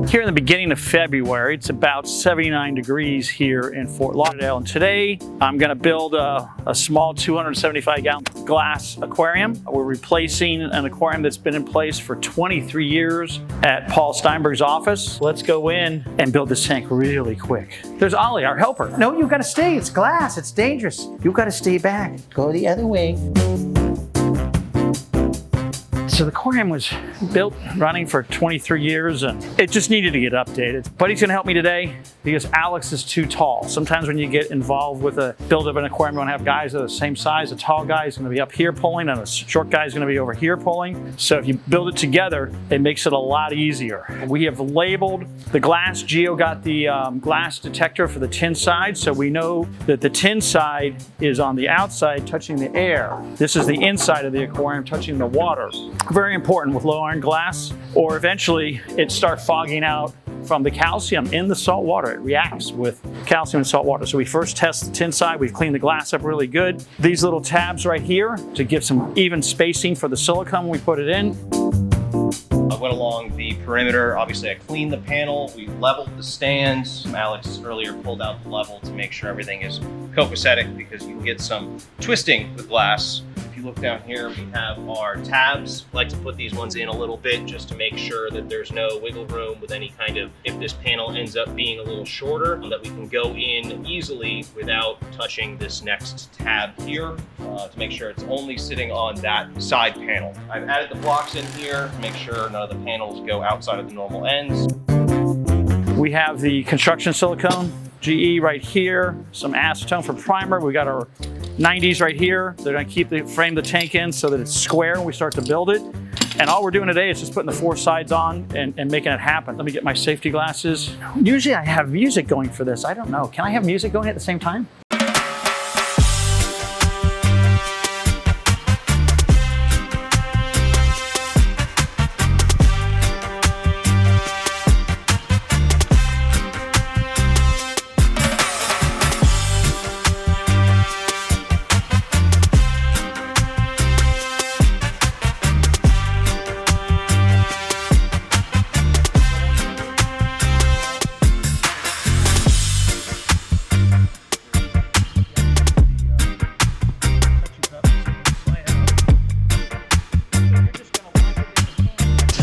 Here in the beginning of February, it's about 79 degrees here in Fort Lauderdale. And today I'm going to build a small 275-gallon glass aquarium. We're replacing an aquarium that's been in place for 23 years at Paul Steinberg's office. Let's go in and build this tank really quick. There's Ollie, our helper. No, you gotta stay. It's glass. It's dangerous. You gotta stay back. Go the other way. So the aquarium was built, running for 23 years, and it just needed to get updated. But he's gonna help me today because Alex is too tall. Sometimes when you get involved with a build of an aquarium, you wanna have guys that are the same size. A tall guy is gonna be up here pulling, and a short guy is gonna be over here pulling. So if you build it together, it makes it a lot easier. We have labeled the glass. Gio got the glass detector for the tin side, so we know that the tin side is on the outside touching the air. This is the inside of the aquarium touching the water. Very important with low iron glass, or eventually it starts fogging out from the calcium in the salt water. It reacts with calcium and salt water. So we first test the tin side. We've cleaned the glass up really good. These little tabs right here to give some even spacing for the silicone when we put it in. I went along the perimeter. Obviously I cleaned the panel. We leveled the stands. Alex earlier pulled out the level to make sure everything is copacetic because you can get some twisting with glass. If you look down here, we have our tabs. I like to put these ones in a little bit just to make sure that there's no wiggle room with any kind of, if this panel ends up being a little shorter, that we can go in easily without touching this next tab here to make sure it's only sitting on that side panel. I've added the blocks in here to make sure none of the panels go outside of the normal ends. We have the construction silicone, GE right here, some acetone for primer. We got our 90s right here. They're gonna frame the tank in so that it's square when we start to build it. And all we're doing today is just putting the four sides on and making it happen. Let me get my safety glasses. Usually I have music going for this. I don't know. Can I have music going at the same time?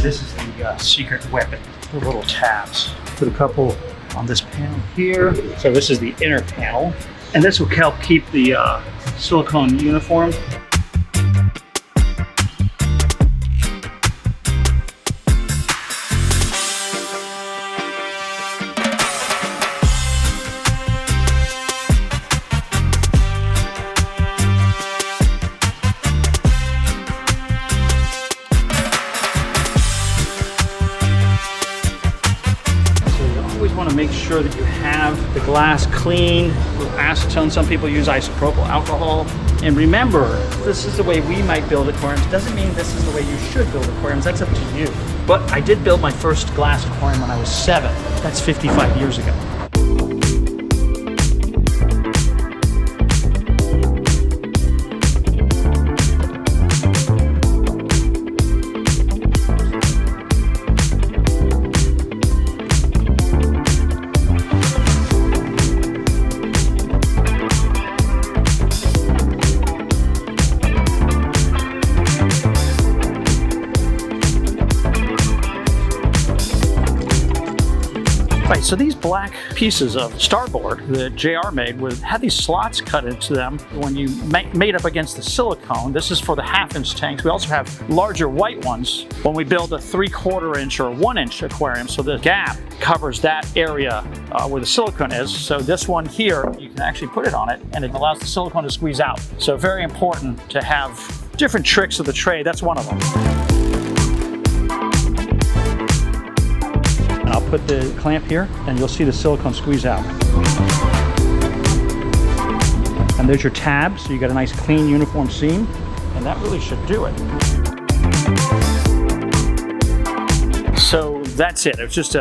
This is the secret weapon, the little tabs. Put a couple on this panel here. So this is the inner panel. And this will help keep the silicone uniform. Want to make sure that you have the glass clean with acetone. Some people use isopropyl alcohol. And remember, this is the way we might build aquariums. Doesn't mean this is the way you should build aquariums. That's up to you. But I did build my first glass aquarium when I was 7. That's 55 years ago. Right, so these black pieces of starboard that JR made had these slots cut into them when you made up against the silicone. This is for the 1/2 inch tanks. We also have larger white ones when we build a 3/4 inch or 1 inch aquarium. So the gap covers that area where the silicone is. So this one here, you can actually put it on it and it allows the silicone to squeeze out. So very important to have different tricks of the trade. That's one of them. I'll put the clamp here and you'll see the silicone squeeze out. And there's your tab, so you got a nice clean uniform seam, and that really should do it. So that's it. It was just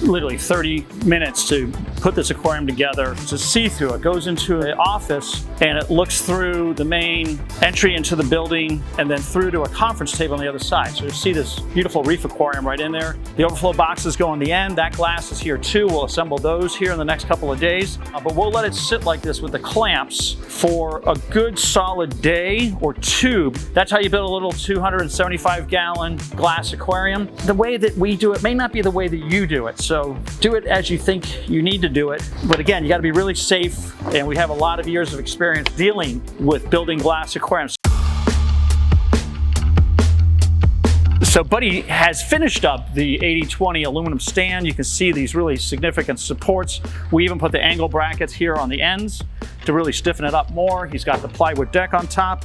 literally 30 minutes to put this aquarium together. It's a see-through. It goes into an office and it looks through the main entry into the building and then through to a conference table on the other side. So you see this beautiful reef aquarium right in there. The overflow boxes go on the end. That glass is here too. We'll assemble those here in the next couple of days. But we'll let it sit like this with the clamps for a good solid day or two. That's how you build a little 275-gallon glass aquarium. The way that we do it may not be the way that you do it. So do it as you think you need to do it. But again, you got to be really safe. And we have a lot of years of experience dealing with building glass aquariums. So Buddy has finished up the 80/20 aluminum stand. You can see these really significant supports. We even put the angle brackets here on the ends to really stiffen it up more. He's got the plywood deck on top.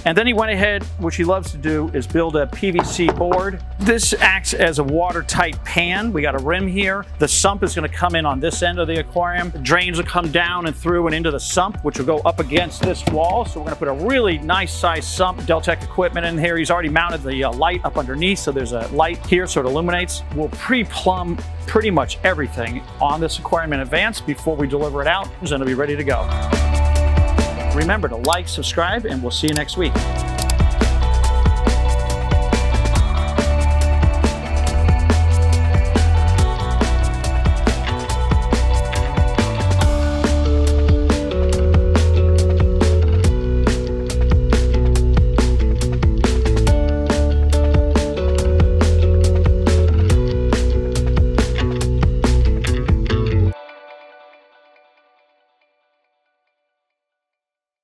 And then he went ahead, which he loves to do, is build a PVC board. This acts as a watertight pan. We got a rim here. The sump is going to come in on this end of the aquarium. The drains will come down and through and into the sump, which will go up against this wall. So we're going to put a really nice size sump, DELTEC equipment in here. He's already mounted the light up underneath, so there's a light here so it illuminates. We'll pre-plumb pretty much everything on this aquarium in advance before we deliver it out. It's going to be ready to go. Remember to like, subscribe, and we'll see you next week.